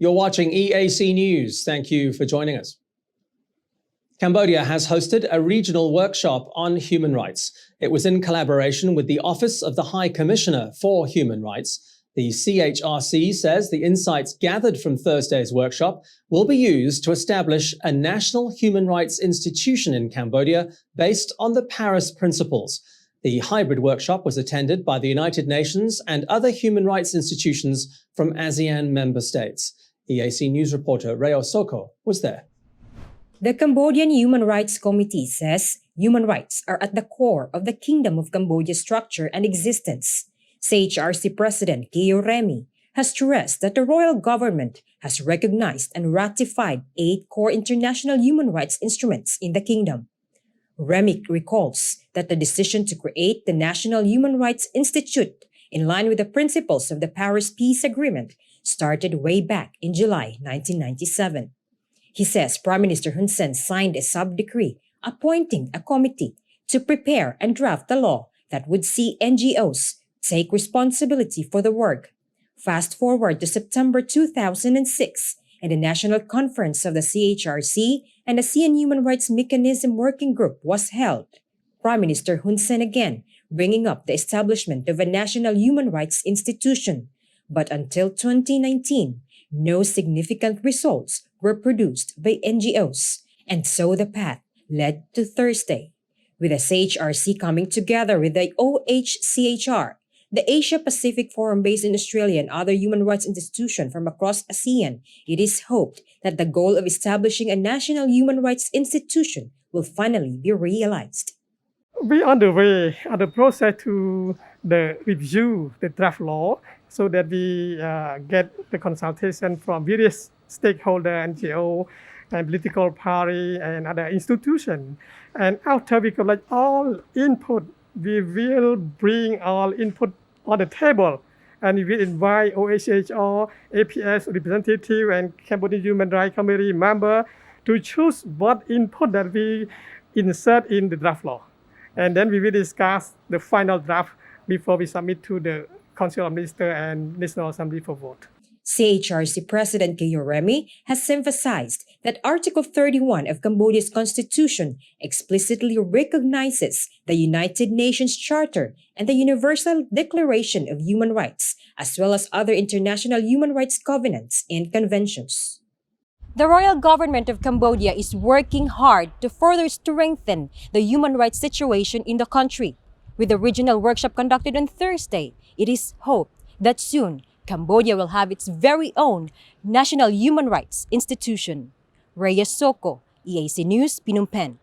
You're watching EAC News. Thank you for joining us. Cambodia has hosted a regional workshop on human rights. It was in collaboration with the Office of the High Commissioner for Human Rights. The CHRC says the insights gathered from Thursday's workshop will be used to establish a national human rights institution in Cambodia based on the Paris Principles. The hybrid workshop was attended by the United Nations and other human rights institutions from ASEAN member states. EAC News reporter Reo Soko was there. The Cambodian Human Rights Committee says human rights are at the core of the Kingdom of Cambodia structure and existence. CHRC President Keo Remy has stressed that the royal government has recognized and ratified 8 core international human rights instruments in the kingdom. Remy recalls that the decision to create the National Human Rights Institute in line with the principles of the Paris Peace Agreement started way back in July 1997. He says Prime Minister Hun Sen signed a sub-decree appointing a committee to prepare and draft a law that would see NGOs take responsibility for the work. Fast forward to September 2006, and the National Conference of the CHRC and ASEAN Human Rights Mechanism Working Group was held. Prime Minister Hun Sen again bringing up the establishment of a national human rights institution. But until 2019, no significant results were produced by NGOs, and so the path led to Thursday, with the CHRC coming together with the OHCHR, the Asia-Pacific Forum based in Australia and other human rights institutions from across ASEAN. It is hoped that the goal of establishing a national human rights institution will finally be realized. We are on the way, on the process to review the draft law so that we get the consultation from various stakeholders, NGO, and political party and other institutions. And after we collect all input, we will bring all input on the table, and we will invite OHCHR, APS representative, and Cambodian Human Rights Committee member to choose what input that we insert in the draft law. And then we will discuss the final draft before we submit to the Council of Ministers and National Assembly for vote. CHRC President Keo Remy has emphasized that Article 31 of Cambodia's constitution explicitly recognizes the United Nations Charter and the Universal Declaration of Human Rights, as well as other international human rights covenants and conventions. The royal government of Cambodia is working hard to further strengthen the human rights situation in the country. With the regional workshop conducted on Thursday, it is hoped that soon Cambodia will have its very own National Human Rights Institution. Reyes Soko, EAC News, Phnom Penh.